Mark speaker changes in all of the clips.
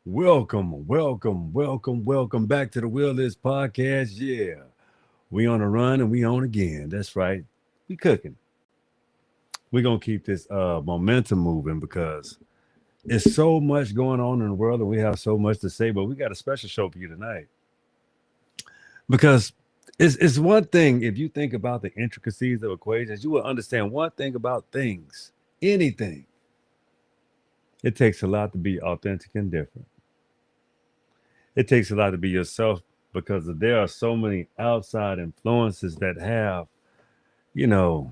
Speaker 1: Welcome back to the Will List Podcast. Yeah, we on a run and we on again. That's right. We cooking. We're gonna keep this momentum moving because it's so much going on in the world and we have so much to say, but we got a special show for you tonight. Because it's one thing if you think about the intricacies of equations, you will understand one thing about things. Anything. It takes a lot to be authentic and different. It takes a lot to be yourself because there are so many outside influences that have, you know,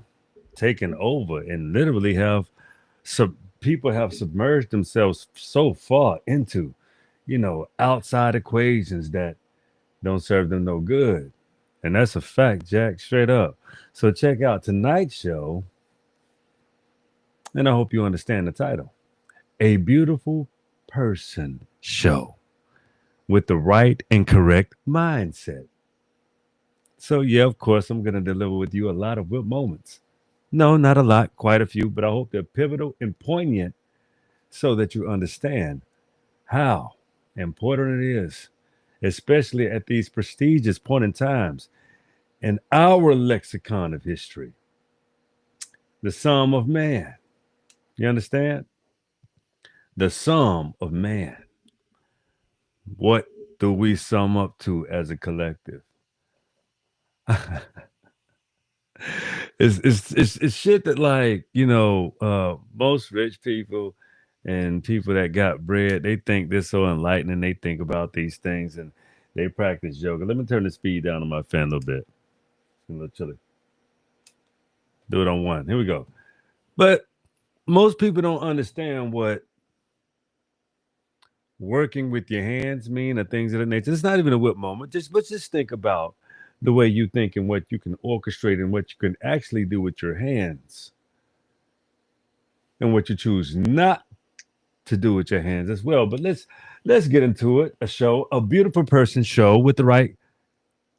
Speaker 1: taken over and literally have people have submerged themselves so far into, outside equations that don't serve them no good. And that's a fact, Jack, straight up. So check out tonight's show, and I hope you understand the title. A Beautiful Person Show with the right and correct mindset. So, yeah, of course, I'm going to deliver with you a lot of good moments. No, not a lot, quite a few, but I hope they're pivotal and poignant so that you understand how important it is, especially at these prestigious point in times in our lexicon of history, the sum of man. You understand? The sum of man. What do we sum up to as a collective? It's shit that most rich people and people that got bread, they think they're so enlightening. They think about these things and they practice yoga. Let me turn the speed down on my fan a little bit. It's a little chilly. Do it on one. Here we go. But most people don't understand what working with your hands mean or things of that nature. It's not even a whip moment. Just think about the way you think and what you can orchestrate and what you can actually do with your hands and what you choose not to do with your hands as well. But let's get into it. A beautiful person show with the right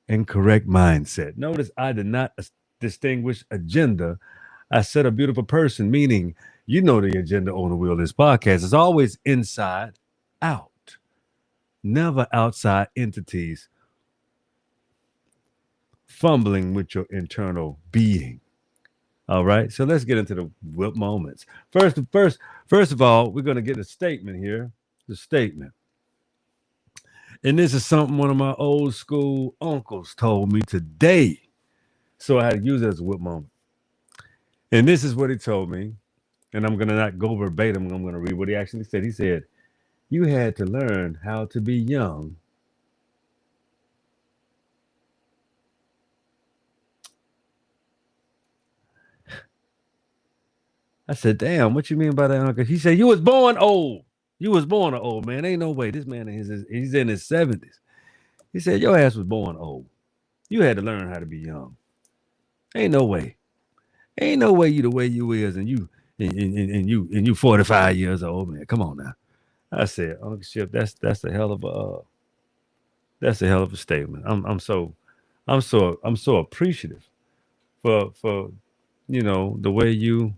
Speaker 1: and correct mindset. Notice I did not distinguish agenda. I said a beautiful person, meaning you know the agenda on the wheel of this podcast is always inside out, never outside entities fumbling with your internal being. All right, so let's get into the whip moments. First of all, we're going to get a statement here. The statement, and this is something one of my old school uncles told me today, so I had to use it as a whip moment. And this is what he told me, and I'm going to not go verbatim. I'm going to read what he actually said. He said, "You had to learn how to be young." I said, "Damn, what you mean by that, uncle?" He said, "You was born old. You was born an old man. Ain't no way. This man he's in his 70s." He said, "Your ass was born old. You had to learn how to be young. Ain't no way. Ain't no way you the way you is and you 45 years old, man. Come on now." I said, "Uncle Ship, that's a hell of a statement. I'm so appreciative for the way you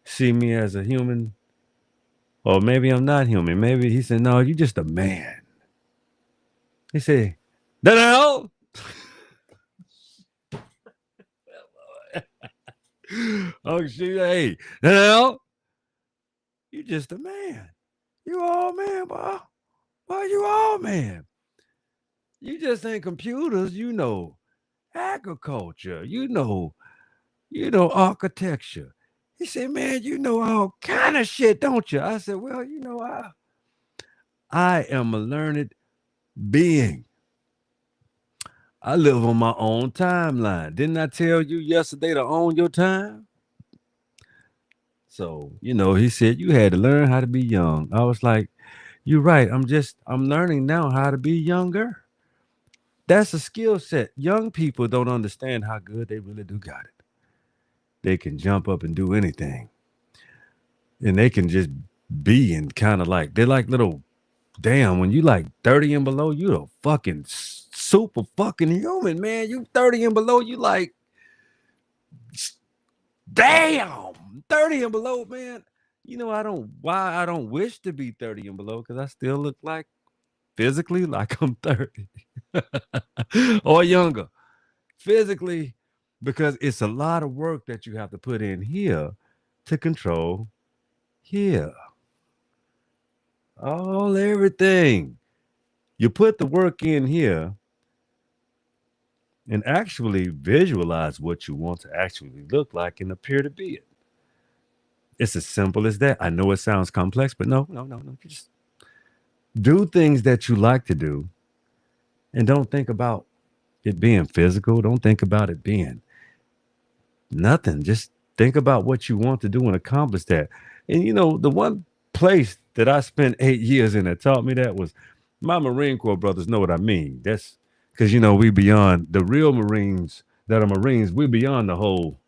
Speaker 1: see me as a human, or maybe I'm not human. Maybe," he said, "No, you just a man." He said, "The hell?" Oh shit, hey, the hell? You just a man. You all man, boy. Boy, you all man. You just ain't computers, agriculture, architecture. He said, "Man, you know all kind of shit, don't you?" I said, "Well, I am a learned being. I live on my own timeline. Didn't I tell you yesterday to own your time?" So, he said, "You had to learn how to be young." I was like, "You're right. I'm learning now how to be younger." That's a skill set. Young people don't understand how good they really do got it. They can jump up and do anything. And they can just be and kind of like, they're like little, damn, when you like 30 and below, you a fucking super fucking human, man. You 30 and below, you like, damn, 30 and below, man. why I don't wish to be 30 and below, because I still look like physically like I'm 30 or younger. Physically, because it's a lot of work that you have to put in here to control here. All everything. You put the work in here and actually visualize what you want to actually look like and appear to be it. It's as simple as that. I know it sounds complex, but no, no, no, no. You just do things that you like to do and don't think about it being physical. Don't think about it being nothing. Just think about what you want to do and accomplish that. And the one place that I spent 8 years in that taught me that was my Marine Corps brothers know what I mean. That's because we beyond the real Marines that are Marines, we beyond the whole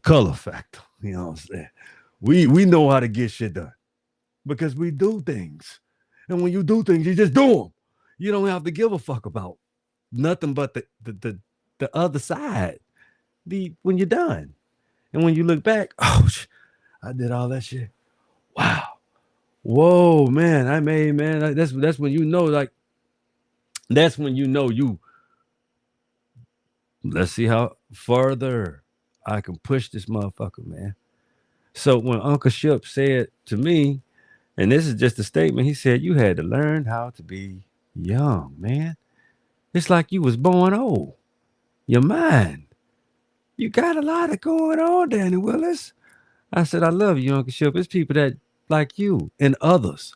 Speaker 1: color factor. You know what I'm saying? We know how to get shit done because we do things. And when you do things, you just do them. You don't have to give a fuck about nothing but the other side. When you're done. And when you look back, oh, I did all that shit. Wow. Whoa, man. I made, man. That's when like, that's when you. Let's see how further I can push this motherfucker, man. So when Uncle Ship said to me, and this is just a statement, he said, you had to learn how to be young, man. It's like you was born old. Your mind. You got a lot of going on, Danny Willis. I said, I love you, Uncle Ship. It's people that like you and others,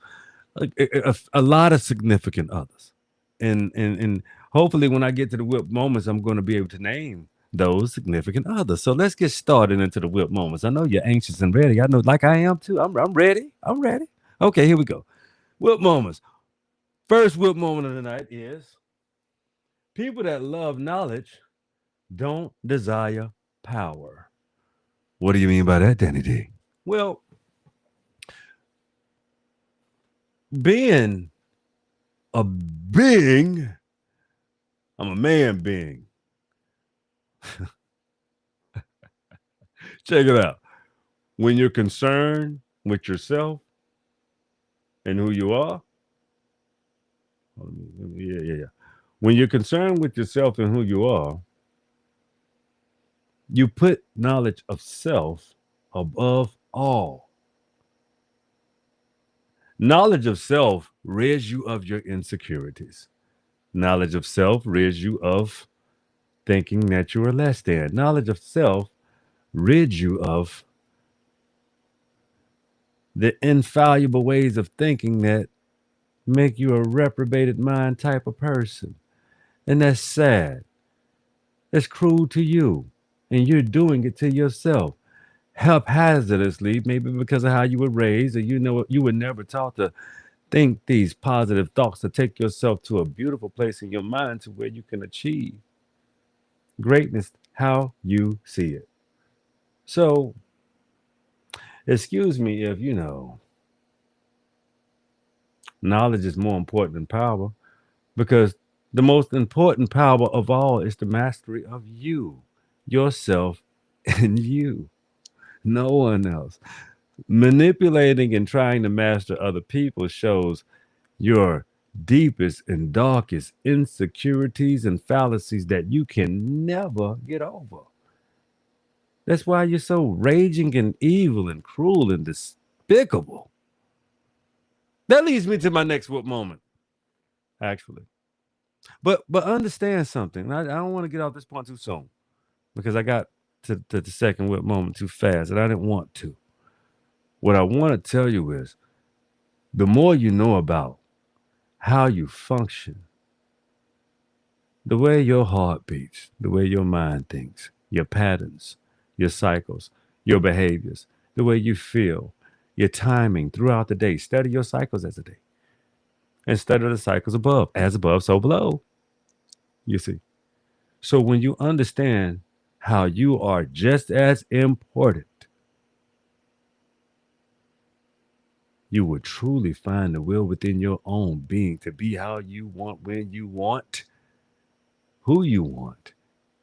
Speaker 1: a lot of significant others. And hopefully when I get to the whip moments, I'm going to be able to name those significant others. So let's get started into the whip moments. I know you're anxious and ready. I know, like I am too. I'm ready. I'm ready. Okay, here we go. Whip moments. First whip moment of the night is people that love knowledge don't desire power. What do you mean by that, Danny D? Well, being a being, I'm a man being. Check it out. When you're concerned with yourself and who you are, yeah. When you're concerned with yourself and who you are, you put knowledge of self above all. Knowledge of self rids you of your insecurities. Knowledge of self rids you of thinking that you are less than. Knowledge of self rids you of the infallible ways of thinking that make you a reprobated mind type of person. And that's sad. That's cruel to you. And you're doing it to yourself haphazardly, maybe because of how you were raised, or you were never taught to think these positive thoughts to take yourself to a beautiful place in your mind to where you can achieve greatness how you see it. So, excuse me if knowledge is more important than power, because the most important power of all is the mastery of you, yourself, and you. No one else. Manipulating and trying to master other people shows your deepest and darkest insecurities and fallacies that you can never get over. That's why you're so raging and evil and cruel and despicable. That leads me to my next whip moment, actually. But understand something. I don't want to get off this point too soon because I got to the second whip moment too fast, and I didn't want to. What I want to tell you is the more you know about how you function, the way your heart beats, the way your mind thinks, your patterns, your cycles, your behaviors, the way you feel, your timing throughout the day. Study your cycles as a day and study the cycles above. As above, so below. You see. So when you understand how you are just as important, you will truly find the will within your own being to be how you want, when you want, who you want,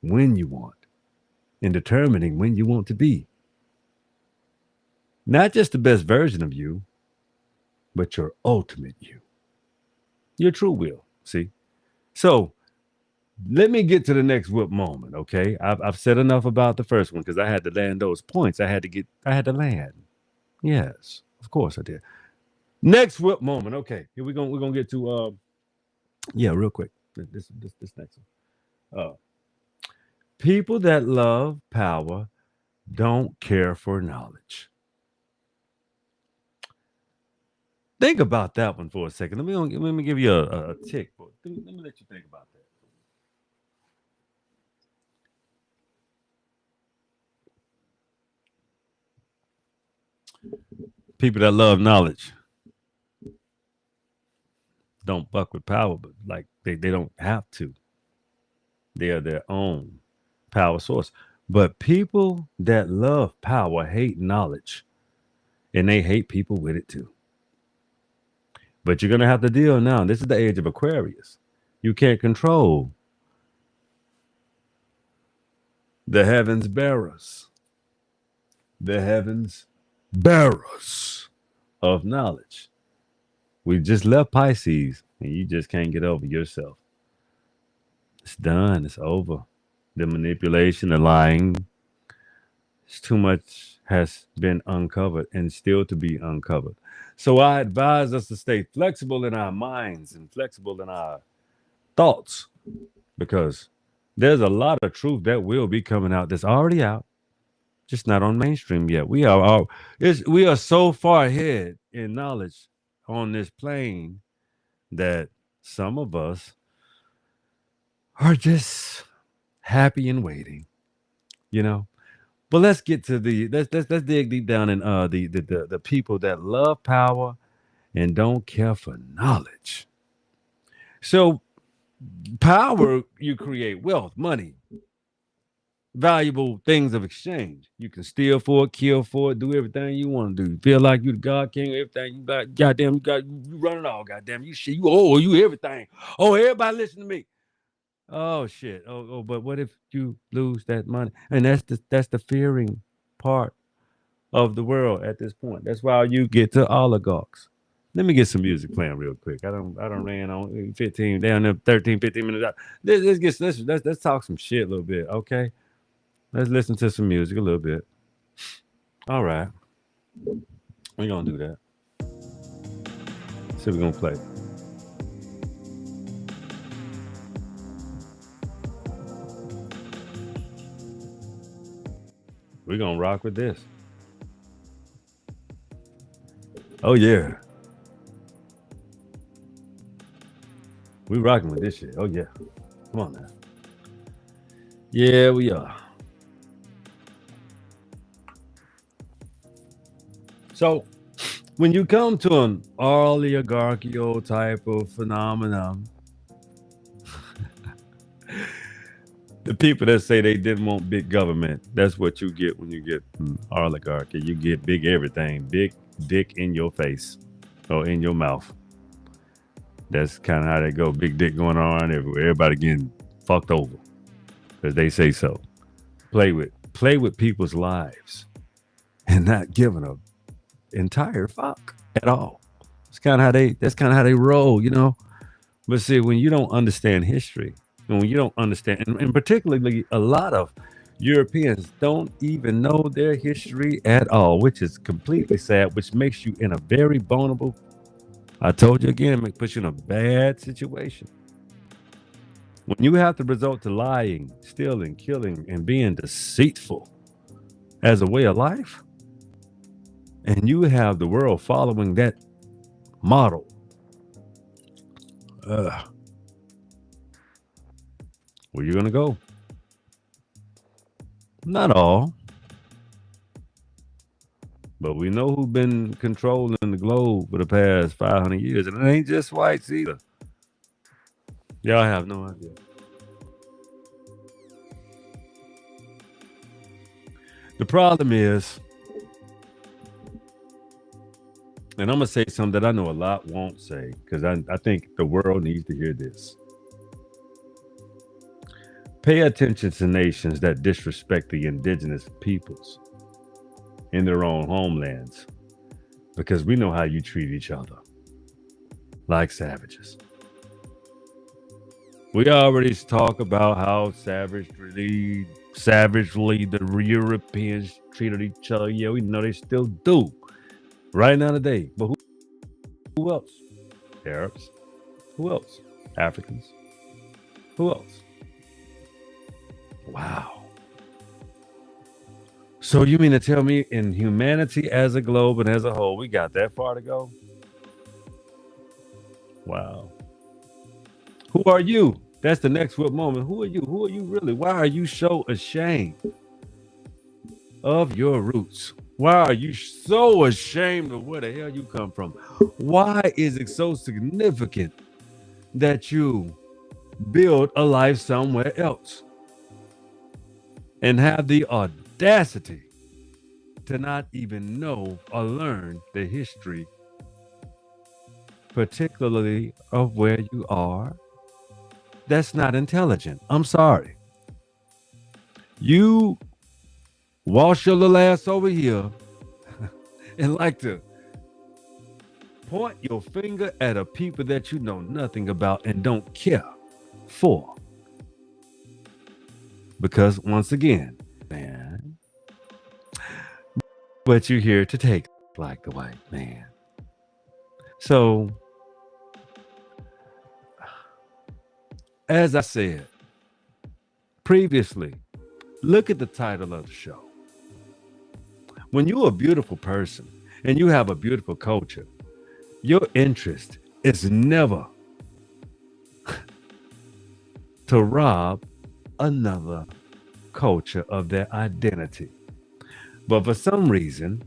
Speaker 1: when you want, and determining when you want to be. Not just the best version of you, but your ultimate you, your true will. See? So let me get to the next whip moment, okay? I've said enough about the first one because I had to land those points. I had to land. Yes, of course I did. Next whip moment, okay. Here we're gonna get to yeah, real quick. This next one. People that love power don't care for knowledge. Think about that one for a second. Let me give you a tick. Let me let you think about that. People that love knowledge don't fuck with power, but like they don't have to. They are their own power source. But people that love power hate knowledge, and they hate people with it too. But you're gonna have to deal now. This is the age of Aquarius. You can't control the heavens bearers, the heavens bearers of knowledge. We just left Pisces, and you just can't get over yourself. It's done. It's over. The manipulation, the lying, it's too much has been uncovered and still to be uncovered. So I advise us to stay flexible in our minds and flexible in our thoughts because there's a lot of truth that will be coming out that's already out, just not on mainstream yet. We are so far ahead in knowledge on this plane that some of us are just happy and waiting, you know. But let's get to the let's dig deep down in the people that love power and don't care for knowledge. So power, you create wealth, money, valuable things of exchange. You can steal for it, kill for it, do everything you want to do. You feel like you the God King, everything you got, goddamn, you run it all, goddamn. You shit, you everything. Oh, everybody listen to me. Oh shit. But what if you lose that money? And that's the fearing part of the world at this point. That's why you get to oligarchs. Let me get some music playing real quick. I don't ran on 15 down there 13, 15 minutes out. Let's talk some shit a little bit, okay? Let's listen to some music a little bit. All right. We're gonna do that. See what we're gonna play. We're gonna rock with this. Oh yeah. We rocking with this shit. Oh yeah. Come on now. Yeah, we are. So when you come to an oligarchical type of phenomenon, the people that say they didn't want big government, that's what you get when you get oligarchy. You get big everything, big dick in your face or in your mouth. That's kind of how they go. Big dick going on everywhere. Everybody getting fucked over because they say so. Play with people's lives and not giving a entire fuck at all. That's kind of how they roll, you know. But see, when you don't understand history, and when you don't understand, and particularly a lot of Europeans don't even know their history at all, which is completely sad, which makes you in a very vulnerable. I told you again, it puts you in a bad situation. When you have to resort to lying, stealing, killing, and being deceitful as a way of life, and you have the world following that model, where you gonna go? Not all, but we know who's been controlling the globe for the past 500 years, and it ain't just whites either. Y'all have no idea. The problem is, and I'm gonna say something that I know a lot won't say, because I think the world needs to hear this. Pay attention to nations that disrespect the indigenous peoples. in their own homelands because we know how you treat each other like savages. We already talk about how savagely the Europeans treated each other. Yeah, we know they still do right now today. But who else? Arabs. Who else? Africans. Who else? Wow. So you mean to tell me in humanity as a globe and as a whole, we got that far to go? Wow. Who are you? That's the next what moment. Who are you? Who are you really? Why are you so ashamed of your roots? Why are you so ashamed of where the hell you come from? Why is it so significant that you build a life somewhere else and have the audacity to not even know or learn the history, particularly of where you are? That's not intelligent. I'm sorry. You wash your little ass over here and like to point your finger at a people that you know nothing about and don't care for. Because once again, man, but you're here to take like the white man. So, as I said previously, look at the title of the show. When you're a beautiful person and you have a beautiful culture, your interest is never to rob another culture of their identity. But for some reason,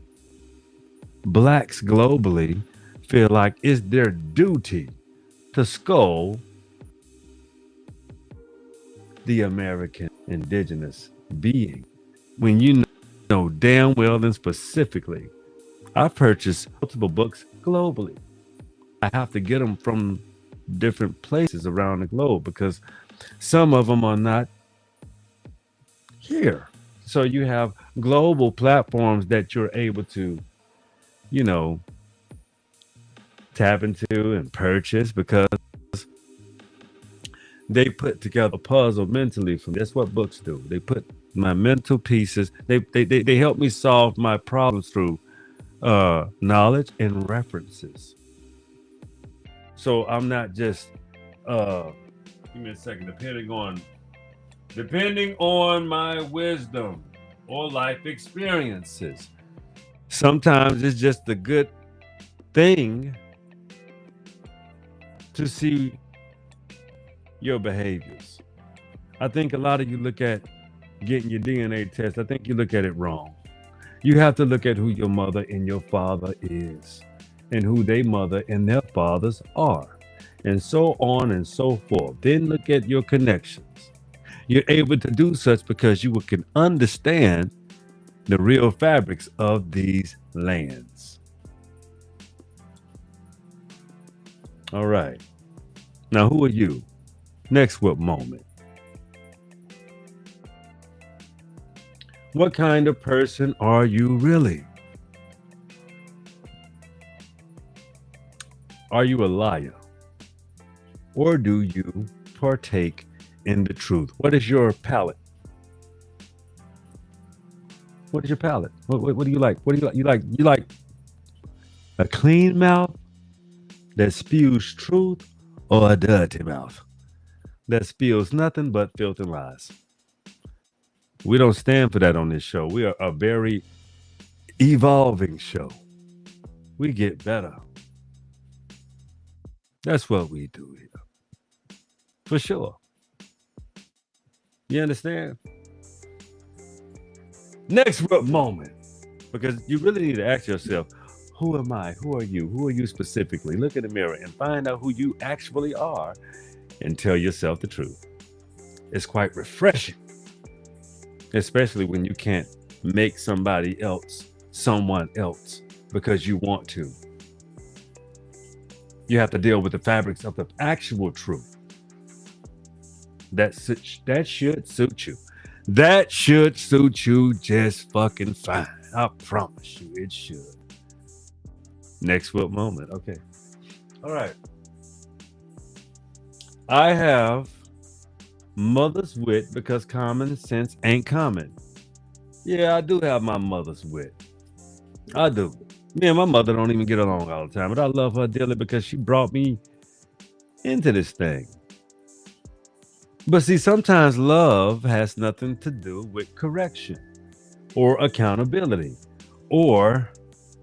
Speaker 1: blacks globally feel like it's their duty to scold the American indigenous being. When you know damn well and specifically, I purchase multiple books globally. I have to get them from different places around the globe because some of them are not here. So you have global platforms that you're able to, tap into and purchase because they put together a puzzle mentally for me. That's what books do. They put my mental pieces. They help me solve my problems through knowledge and references. So I'm not just give me a second, depending on my wisdom or life experiences. Sometimes it's just a good thing to see your behaviors. I think a lot of you look at getting your DNA test. I think you look at it wrong. You have to look at who your mother and your father is and who their mother and their fathers are, and so on and so forth. Then look at your connections. You're able to do such because you can understand the real fabrics of these lands. All right. Now, who are you? Next what moment? What kind of person are you really? Are you a liar? Or do you partake in the truth? What is your palate? What is your palate? What do you like? What do you like? You like a clean mouth that spews truth, or a dirty mouth that spews nothing but filth and lies? We don't stand for that on this show. We are a very evolving show. We get better. That's what we do here. For sure. You understand? Next moment. Because you really need to ask yourself, who am I? Who are you? Who are you specifically? Look in the mirror and find out who you actually are and tell yourself the truth. It's quite refreshing, especially when you can't make somebody else someone else because you want to. You have to deal with the fabrics of the actual truth. That should suit you. That should suit you just fucking fine. I promise you it should. Next foot moment. Okay. All right. I have mother's wit because common sense ain't common. Yeah, I do have my mother's wit. I do. Me and my mother don't even get along all the time, but I love her dearly because she brought me into this thing. But see, sometimes love has nothing to do with correction or accountability or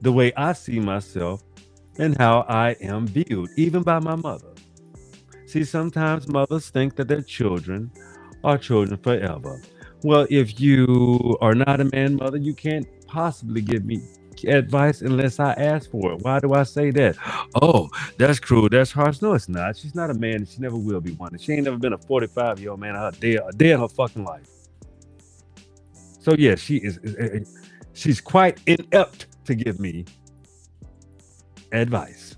Speaker 1: the way I see myself and how I am viewed, even by my mother. See, sometimes mothers think that their children are children forever. Well, if you are not a man, mother, you can't possibly give me advice unless I ask for it. Why do I say that? Oh, that's cruel. That's harsh. No, it's not. She's not a man and she never will be one. And she ain't never been a 45-year-old man a day in her fucking life. So, yeah, she's quite inept to give me advice.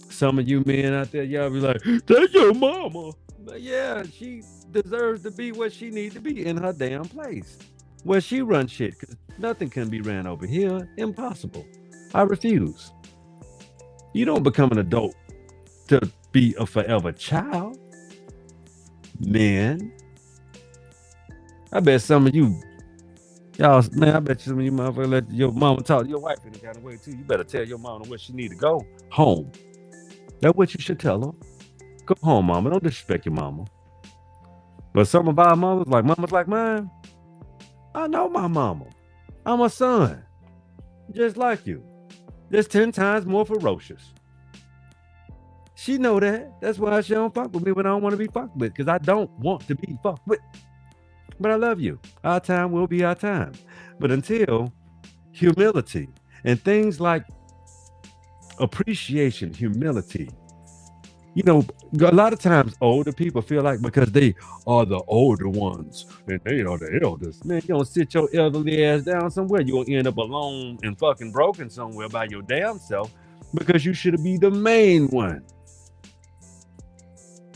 Speaker 1: Some of you men out there, y'all be like, that's your mama. But yeah, she deserves to be what she needs to be in her damn place. Where she runs shit, because nothing can be ran over here. Impossible. I refuse. You don't become an adult to be a forever child. Man. I bet some of you, y'all, man, I bet some of you motherfuckers let your mama talk to your wife any kind of way too. You better tell your mama where she need to go. Home. That's what you should tell her. Go home, mama. Don't disrespect your mama. But some of our mamas like mine, I know my mama. I'm a son. Just like you. Just 10 times more ferocious. She know that. That's why she don't fuck with me when I don't want to be fucked with. Because I don't want to be fucked with. But I love you. Our time will be our time. But until humility and things like appreciation, humility. You know, a lot of times older people feel like because they are the older ones and they are the elders. Man, you don't sit your elderly ass down somewhere. You're going to end up alone and fucking broken somewhere by your damn self because you should be the main one.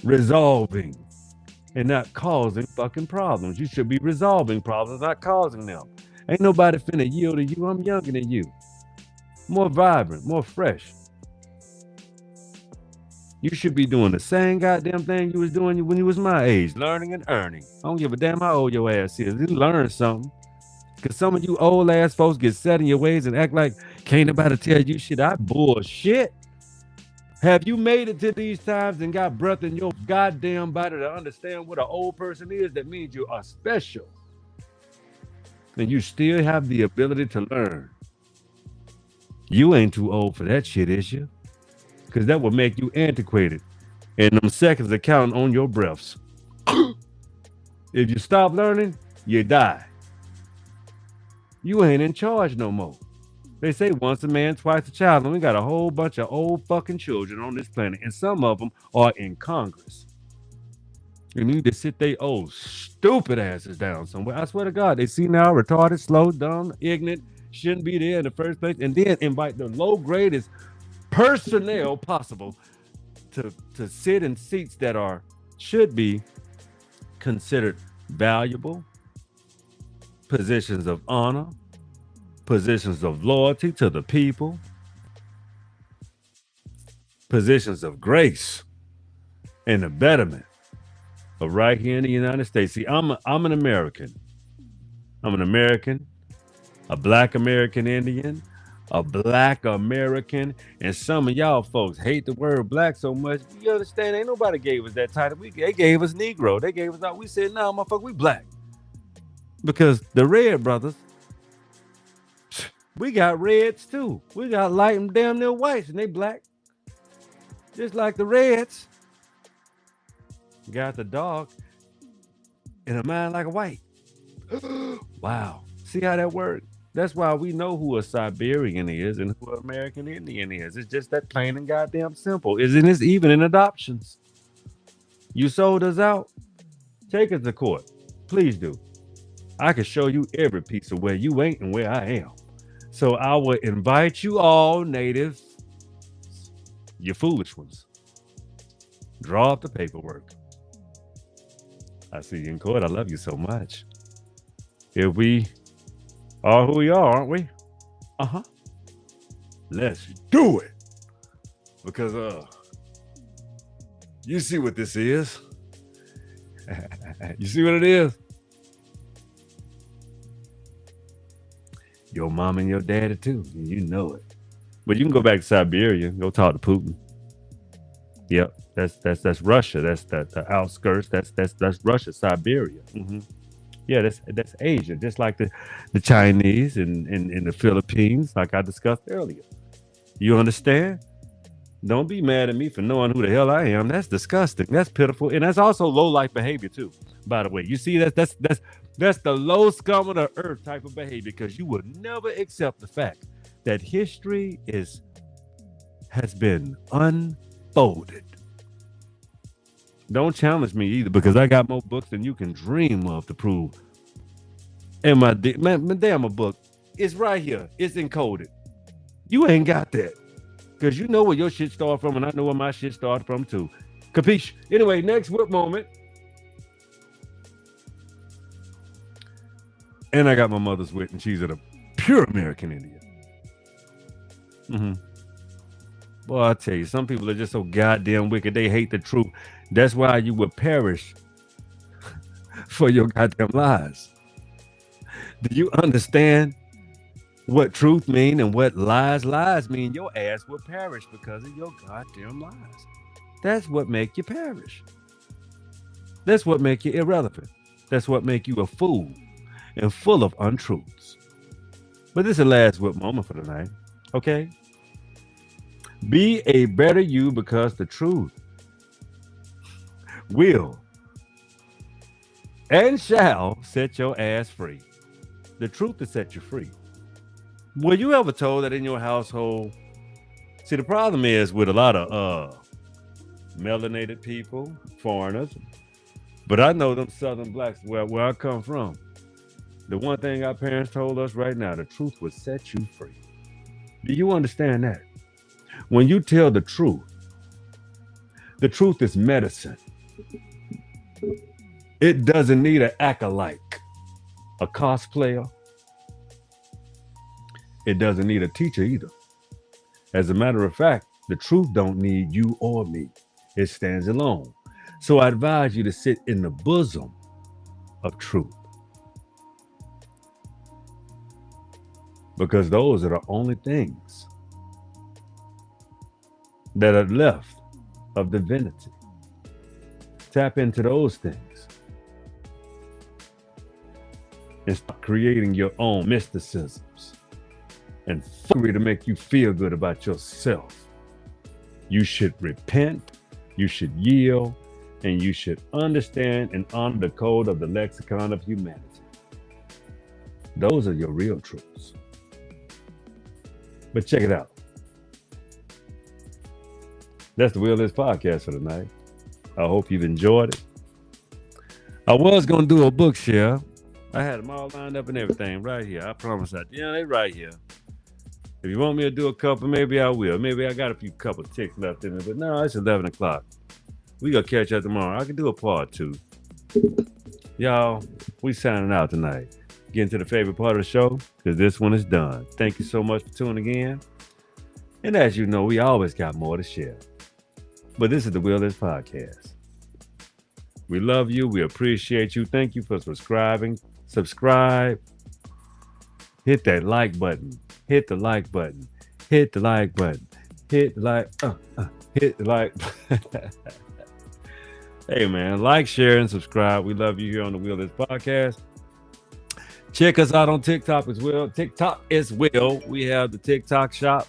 Speaker 1: Resolving and not causing fucking problems. You should be resolving problems, not causing them. Ain't nobody finna yield to you. I'm younger than you. More vibrant, more fresh. You should be doing the same goddamn thing you was doing when you was my age, learning and earning. I don't give a damn how old your ass is. You learn something. Because some of you old ass folks get set in your ways and act like can't nobody tell you shit. I bullshit. Have you made it to these times and got breath in your goddamn body to understand what an old person is? That means you are special. And you still have the ability to learn. You ain't too old for that shit, is you? Because that will make you antiquated. And them seconds are counting on your breaths. If you stop learning, you die. You ain't in charge no more. They say once a man, twice a child. And we got a whole bunch of old fucking children on this planet. And some of them are in Congress. You need to sit their old stupid asses down somewhere. I swear to God, they see now retarded, slow, dumb, ignorant, shouldn't be there in the first place. And then invite the low greatest personnel possible to sit in seats that should be considered valuable, positions of honor, positions of loyalty to the people, positions of grace and the betterment of right here in the United States. See, I'm an American. I'm an American, a Black American Indian, a Black American, and some of y'all folks hate the word black so much. You understand? Ain't nobody gave us that title. They gave us Negro. They gave us out. We said, nah, motherfucker, we black. Because the red brothers, we got reds too. We got light and damn near whites, and they black. Just like the reds. Got the dark in a mind like a white. Wow. See how that works? That's why we know who a Siberian is and who an American Indian is. It's just that plain and goddamn simple. Isn't it even in adoptions? You sold us out? Take us to court. Please do. I can show you every piece of where you ain't and where I am. So I will invite you all, native, you foolish ones. Draw up the paperwork. I see you in court. I love you so much. If we All who we are, aren't we? Uh-huh. Let's do it. Because you see what this is. You see what it is? Your mom and your daddy too. You know it. But you can go back to Siberia and go talk to Putin. Yep, that's Russia. That's the outskirts. That's Russia, Siberia. Mm-hmm. Yeah, that's Asia, just like the Chinese and the Philippines, like I discussed earlier. You understand? Don't be mad at me for knowing who the hell I am. That's disgusting. That's pitiful, and that's also low life behavior too. By the way, you see that's the low scum of the earth type of behavior, because you would never accept the fact that history has been unfolded. Don't challenge me either, because I got more books than you can dream of to prove. And my damn book is right here. It's encoded. You ain't got that, because you know where your shit started from, and I know where my shit started from too. Capiche? Anyway, next whip moment. And I got my mother's wit, and she's a pure American Indian. Mm-hmm. Boy, I tell you, some people are just so goddamn wicked. They hate the truth. That's why you would perish for your goddamn lies. Do you understand what truth mean and what lies mean? Your ass will perish because of your goddamn lies. That's what make you perish. That's what make you irrelevant. That's what make you a fool and full of untruths. But this is the last whip moment for tonight. Okay? Be a better you, because the truth will and shall set your ass free. The truth will set you free. Were you ever told that in your household? See, the problem is with a lot of melanated people, foreigners, but I know them Southern blacks where I come from. The one thing our parents told us right now, the truth will set you free. Do you understand that? When you tell the truth is medicine. It doesn't need an acolyte, a cosplayer. It doesn't need a teacher either. As a matter of fact, the truth don't need you or me. It stands alone. So I advise you to sit in the bosom of truth, because those are the only things that are left of divinity. Tap into those things and start creating your own mysticisms and fuckery to make you feel good about yourself. You should repent, you should yield, and you should understand and honor the code of the lexicon of humanity. Those are your real truths. But check it out. That's the Will Is podcast for tonight. I hope you've enjoyed it. I was going to do a book share. I had them all lined up and everything right here. I promise that. Yeah, they right here. If you want me to do a couple, maybe I will. Maybe I got a few couple ticks left in it, but no, it's 11 o'clock. We going to catch up tomorrow. I can do a part 2. Y'all, we signing out tonight. Getting to the favorite part of the show, because this one is done. Thank you so much for tuning in. And as you know, we always got more to share. But this is the Will Is podcast. We love you. We appreciate you. Thank you for subscribing. Subscribe. Hit that like button. Hit the like button. Hit the like button. Hit the like. Hit the like. Hey, man. Like, share, and subscribe. We love you here on the Will Is podcast. Check us out on TikTok as well. We have the TikTok shop.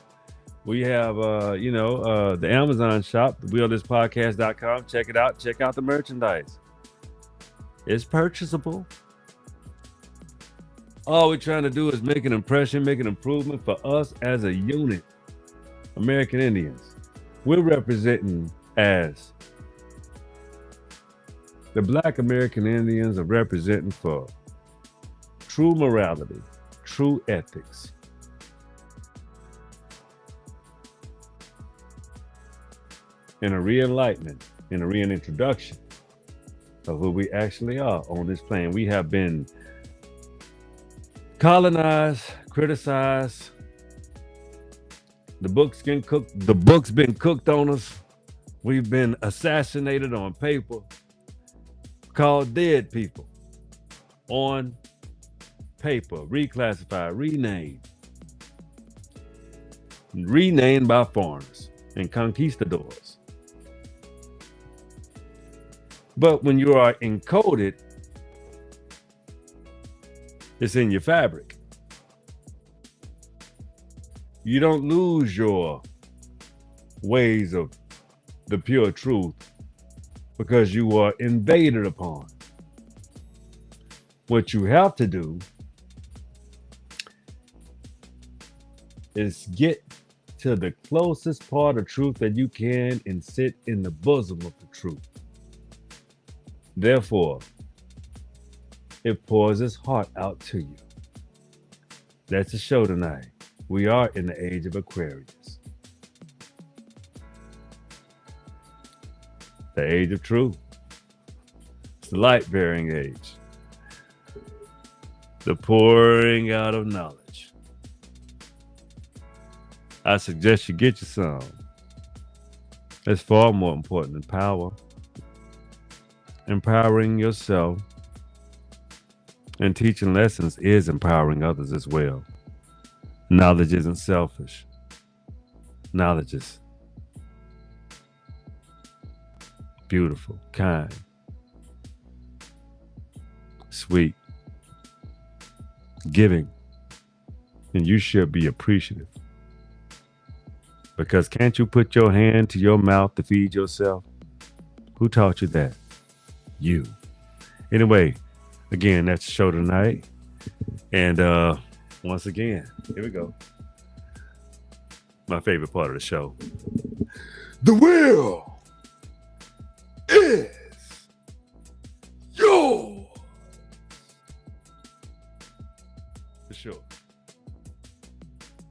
Speaker 1: We have, the Amazon shop, thewillispodcast.com. Check it out. Check out the merchandise. It's purchasable. All we're trying to do is make an impression, make an improvement for us as a unit. American Indians. We're representing as the Black American Indians are representing for true morality, true ethics, and a re-enlightenment and a reintroduction of who we actually are on this plane. We have been colonize, criticize. The book's been cooked. The book's been cooked on us. We've been assassinated on paper, called dead people on paper, reclassified, renamed by foreigners and conquistadors. But when you are encoded, it's in your fabric. You don't lose your ways of the pure truth because you are invaded upon. What you have to do is get to the closest part of truth that you can and sit in the bosom of the truth. Therefore, it pours its heart out to you. That's the show tonight. We are in the age of Aquarius. The age of truth. It's the light-bearing age. The pouring out of knowledge. I suggest you get you some. It's far more important than power. Empowering yourself and teaching lessons is empowering others as well. Knowledge isn't selfish. Knowledge is beautiful, kind, sweet, giving, and you should be appreciative. Because can't you put your hand to your mouth to feed yourself? Who taught you that? You. Anyway, again, that's the show tonight. And once again, here we go. My favorite part of the show. The will is yours. For sure.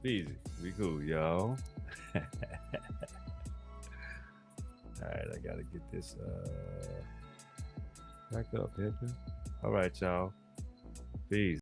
Speaker 1: Easy. Be cool, y'all. All right, I gotta get this back up, Pimpin'. All right, y'all. Peace.